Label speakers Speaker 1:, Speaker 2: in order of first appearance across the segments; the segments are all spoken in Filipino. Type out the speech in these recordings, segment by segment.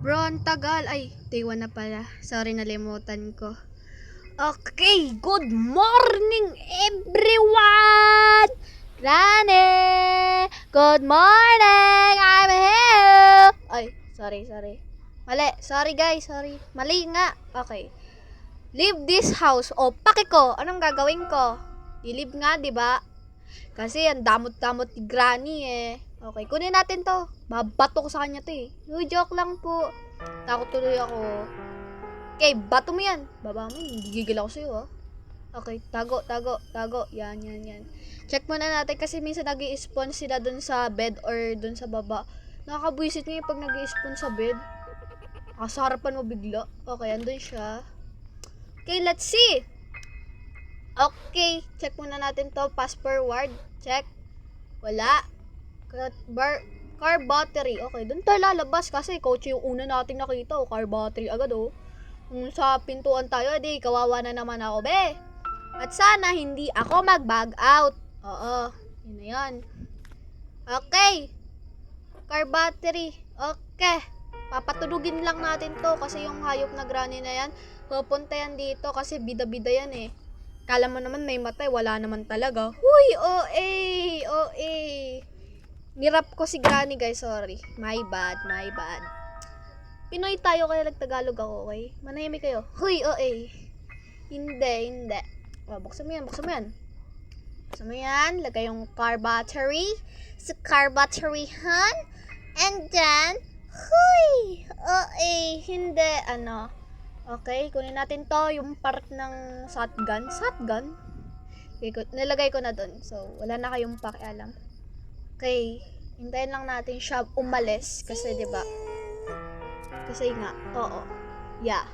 Speaker 1: Bro, ang tagal. Ay, day 1 na pala. Sorry, nalimutan ko. Okay, good morning everyone! Rane! Good morning! I'm here! Ay, sorry. Mali, sorry guys, sorry. Mali nga. Okay. Leave this house. O, paki ko. Anong gagawin ko? I-leave nga, di ba? Kasi ang damot-damot ni Granny eh. Okay, kunin natin to. Babato ko sa kanya to eh. No, joke lang po. Takot tuloy ako. Okay, bato mo yan. Baba mo, hindi gigil ako sa'yo ah. Okay, tago. Yan. Check muna natin kasi minsan nag-i-spawn sila dun sa bed or dun sa baba. Nakakabwisit nga yung pag nag-i-spawn sa bed. Sa harapan mo bigla. Okay, andun siya. Okay, let's see. Okay, check muna natin to. Pass forward. Check. Wala. Car battery. Okay, dun tayo lalabas kasi kotse yung una nating nakita. Car battery agad Kung sa pintuan tayo, di kawawa na naman ako, be. At sana hindi ako mag-bag out. Oo, yun na yun. Okay. Car battery. Okay. Papatulugin lang natin to kasi yung hayop na Granny na yan, pupunta yan dito kasi bida-bida yan eh. Kala mo naman may matay, wala naman talaga. Huy, OA. Nirap ko si Granny guys, sorry. My bad. Pinoy tayo kaya nagtagalog ako, okay? Manahimik kayo. Huy, OA. Hindi. Buksan mo yan. Buksan mo yan. Lagay yung car battery. Sa car battery, han. And then, huy, OA. Hindi, Okay, kunin natin to, yung part ng shotgun. Okay, nilagay ko na dun. So, wala na kayong pakialam. Okay, hintayin lang natin siya umalis. Kasi, di ba? Kasi nga, oo. Yeah.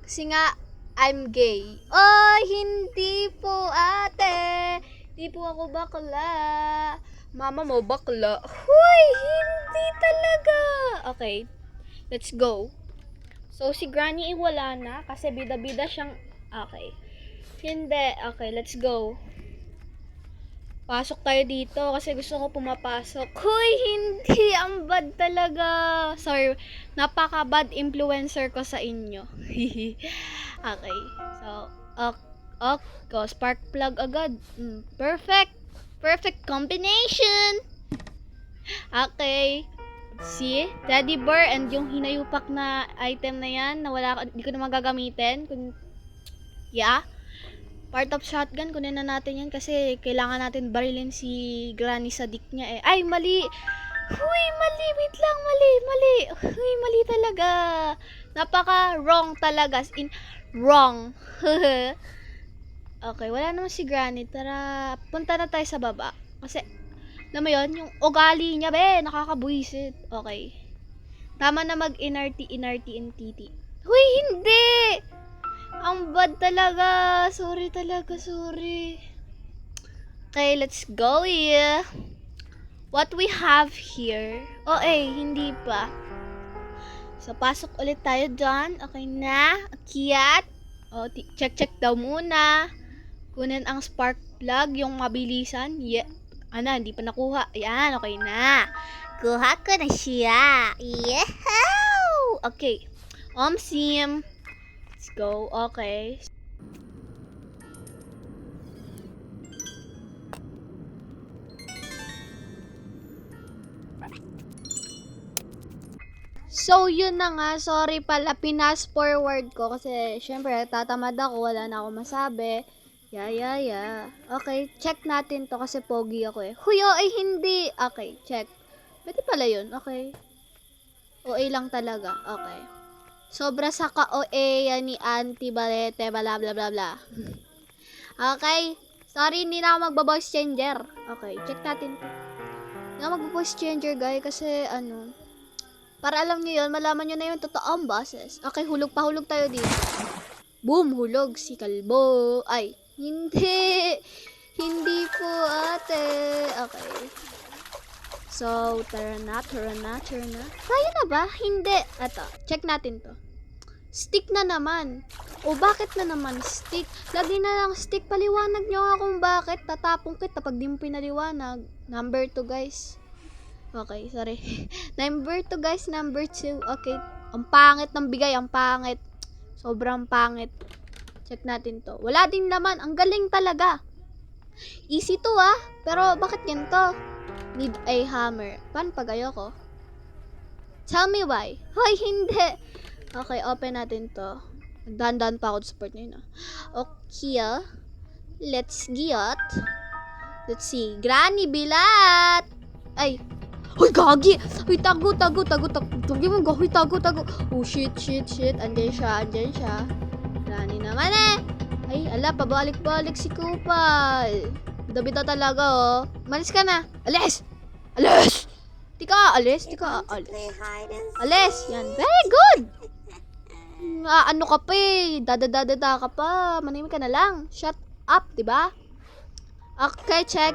Speaker 1: Kasi nga, I'm gay. Oh, hindi po, ate. Hindi po ako bakla. Mama mo bakla. Huy, hindi talaga. Okay, let's go. So, si Granny wala na kasi bida-bida siyang... Okay. Hindi. Okay, let's go. Pasok tayo dito kasi gusto ko pumapasok. Huy, hindi. Ang bad talaga. Sorry. Napaka-bad influencer ko sa inyo. Okay. So, go. Spark plug agad. Perfect combination. Okay. See? Teddy bear and yung hinayupak na item na yan na hindi ko na magagamitin. Yeah. Part of shotgun, kunin na natin yan kasi kailangan natin barilin si Granny sa dick niya eh. Ay, mali! Huy, mali! Wait lang, mali! Huy, mali talaga. Napaka-wrong talaga. Wrong. Okay, wala naman si Granny. Tara, punta na tayo sa baba. Kasi, alam mo yun, yung ugali niya, be, nakakabuisit. Okay. Tama na mag-inarty, NTT. Huy, hindi! Ang bad talaga. Sorry. Okay, let's go, yeah. What we have here? Hindi pa. So, pasok ulit tayo dyan. Okay na. Akyat. Check daw muna. Kunin ang spark plug, yung mabilisan. Yeah. Hindi pa nakuha. Ayan, okay na. Kuha ko na siya. Yehoo! Okay. Sim. Let's go. Okay. So, yun na nga. Sorry pala. Pinas forward ko. Kasi, syempre, tatamad ako. Wala na ako masabi. Yeah. Okay, check natin to kasi pogi ako eh. Huy, hindi. Okay, check. Pwede pala yun. Okay. OA lang talaga. Okay. Sobra sa ka-OA yan ni Auntie Balete, bla bla bla bla. Okay. Sorry, hindi na ako magba-voice changer. Okay, check natin to. Hindi na magba-voice changer, guys, kasi para alam nyo yun, malaman nyo na yung totoong boses. Okay, hulog tayo dito. Boom, hulog si Kalbo. Ay, hindi po, ate. Okay. So, tara na. Kaya na ba? Hindi. Eto, check natin to. Stick na naman. Bakit na naman stick? Lagi na lang stick. Paliwanag nyo nga kung bakit. Tatapong kita pag di mo pinaliwanag. Number 2, guys. Okay, sorry. Number 2 guys, number 2. Okay. Ang pangit ng bigay, ang pangit. Sobrang pangit. Check natin to. Wala din naman. Ang galing talaga. Easy to pero bakit ganito? Need a hammer. Paano pag ayoko? Tell me why. Hoy, hindi. Okay, open natin to. Dandan pa ako sa part na yun Okay, let's get. Let's see. Granny Bilat. Ay. Hoy, gagi. Hoy, tago. Hoy, tago. Oh, shit. Andyan siya. Granny naman Ay, ala, pabalik-balik si Kupal. Bida talaga, Malis ka na. Alis! Di ka alis. Alis. Yan. Very good. Ano ka pa Dada ka pa. Manahimik ka na lang. Shut up, diba? Okay, check.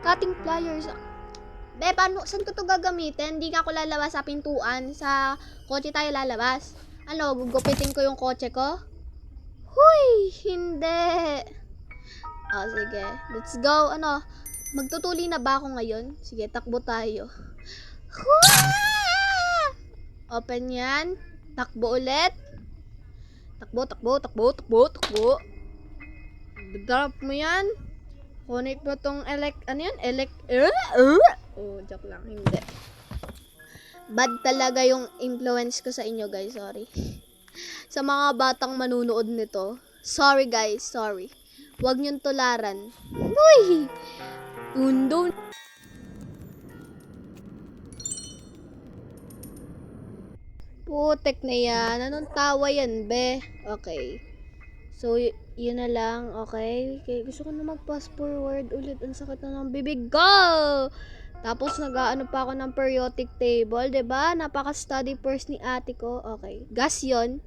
Speaker 1: Cutting pliers. Paano? Saan ko to gagamitin? Hindi nga ako lalabas sa pintuan. Sa kotse tayo lalabas. Ano, gugupitin ko yung kotse ko? Huy! Hindi. Sige. Let's go. Magtutuli na ba ako ngayon? Sige, takbo tayo. Open yan. Takbo ulit. Takbo. Drop mo yan. Connect mo tong joke lang. Hindi. Bad talaga yung influence ko sa inyo, guys. Sorry. Sa mga batang manunood nito. Sorry, guys. Sorry. Huwag niyong tularan. Uy! Tundo. Putek na yan. Anong tawa yan, be? Okay. So, yun na lang. Okay. Gusto ko na mag-fast forward ulit. Ang sakit na ng bibig ko. Tapos, nag-aano pa ako ng periodic table. Diba? Napaka-study first ni ate ko. Okay. Gas yun.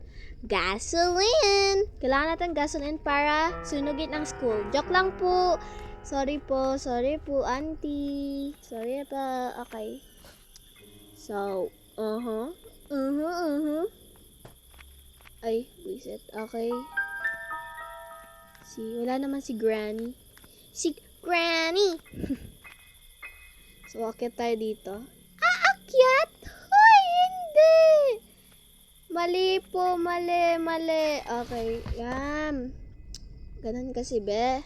Speaker 1: Gasoline! Kailangan natin gasoline para sunugin ang school. Joke lang po. Sorry po, auntie. Sorry pa. Okay. So, Ay, reset. Okay. Wala naman si Granny. So, akit tayo dito. Aakyat? Hoy, hindi! Mali po, mali. Okay, yan. Ganun kasi, be.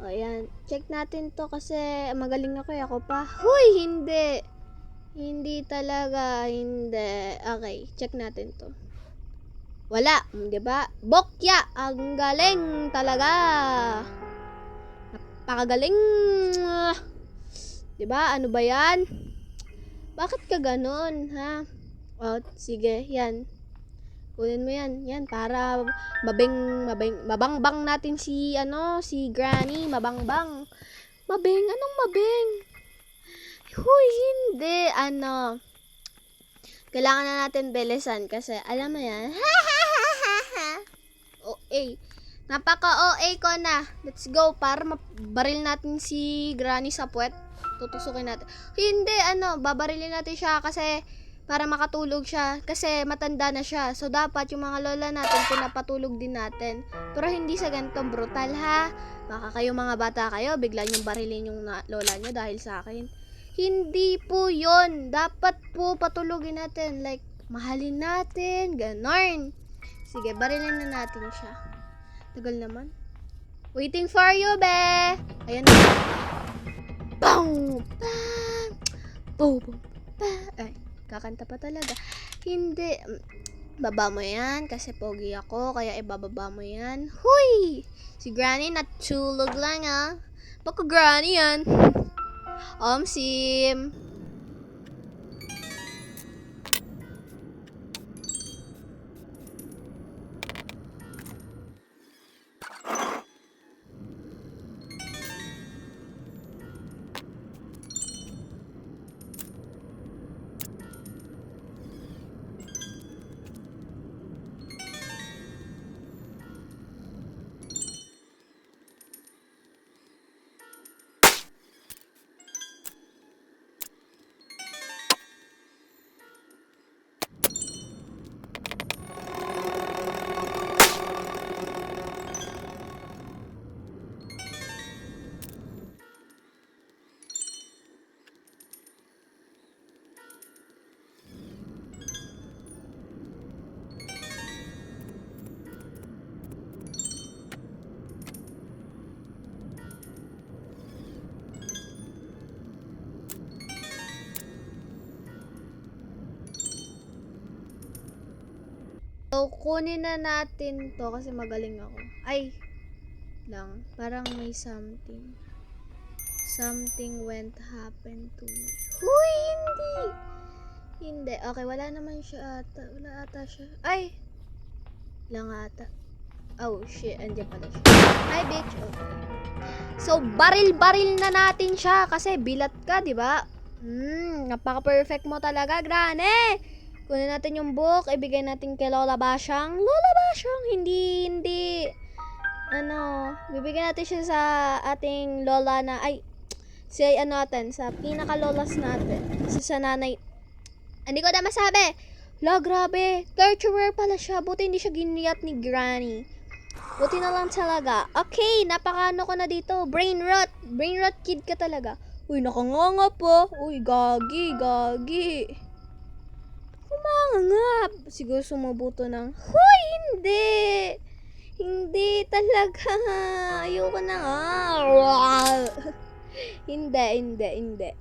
Speaker 1: Ayan. Check natin to kasi magaling ako pa. Huy, hindi. Hindi talaga, hindi. Okay, check natin to. Wala, diba? Bokya! Ang galing talaga. Napakagaling. Diba? Ano ba yan? Bakit ka ganun, ha? Sige, yan. Kunin mo yan. Yan, para mabangbang natin si Granny. Mabangbang. Anong mabeng? Huy, hindi. Kailangan na natin belesan kasi, alam mo yan. OA. Napaka-OA ko na. Let's go. Para mabaril natin si Granny sa puwet. Tutusukin natin. Hindi, babarilin natin siya kasi para makatulog siya. Kasi matanda na siya. So, dapat yung mga lola natin, pinapatulog din natin. Pero hindi sa ganitong brutal, ha? Baka kayo mga bata kayo, bigla niyong barilin yung lola niyo dahil sa akin. Hindi po yon. Dapat po patulogin natin. Like, mahalin natin. Ganon. Sige, barilin na natin siya. Tagal naman. Waiting for you, be. Ayan na. Boom! Bam! Boom! Ay, kakanta pa talaga. Hindi. Baba mo yan kasi pogi ako. Kaya ibababa mo yan. Huy! Si Granny natulog lang, Baka Granny yan. Sim. So, kunin na natin to kasi magaling ako. Ay, lang. Parang may something. Something went happen to me. Huy, hindi! Hindi. Okay, wala naman siya ata. Wala ata siya. Ay! Lang ata. Oh, shit. Andiyan pala siya. Hi, bitch. Okay. So, baril-baril na natin siya kasi bilat ka, di ba? Napaka-perfect mo talaga, Granny! Kunin natin yung book, ibigay natin kay Lola Basyang. Lola Basyang, hindi. Bibigyan natin siya sa ating lola na, sa pinaka-lolas natin. Sa nanay. Hindi ko na masabi. Grabe. Torturer pala siya. Buti hindi siya giniyat ni Granny. Buti na lang talaga. Okay, napakaano ko na dito. Brain rot. Brain rot kid ka talaga. Uy, nakanganga po. Uy, gagi. Kumangangap. Siguro sumubuto ng, huy, hindi. Hindi talaga. Ayoko na nga. Hindi.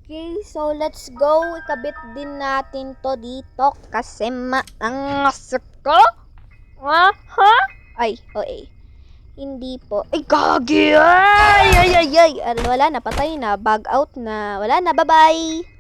Speaker 1: Okay, so let's go. Ikabit din natin to dito kasi maangas ko. Ha? Ay, okay. Hindi po. Ay, gagi! Ay! Wala na, patay na. Bug out na. Wala na, bye-bye!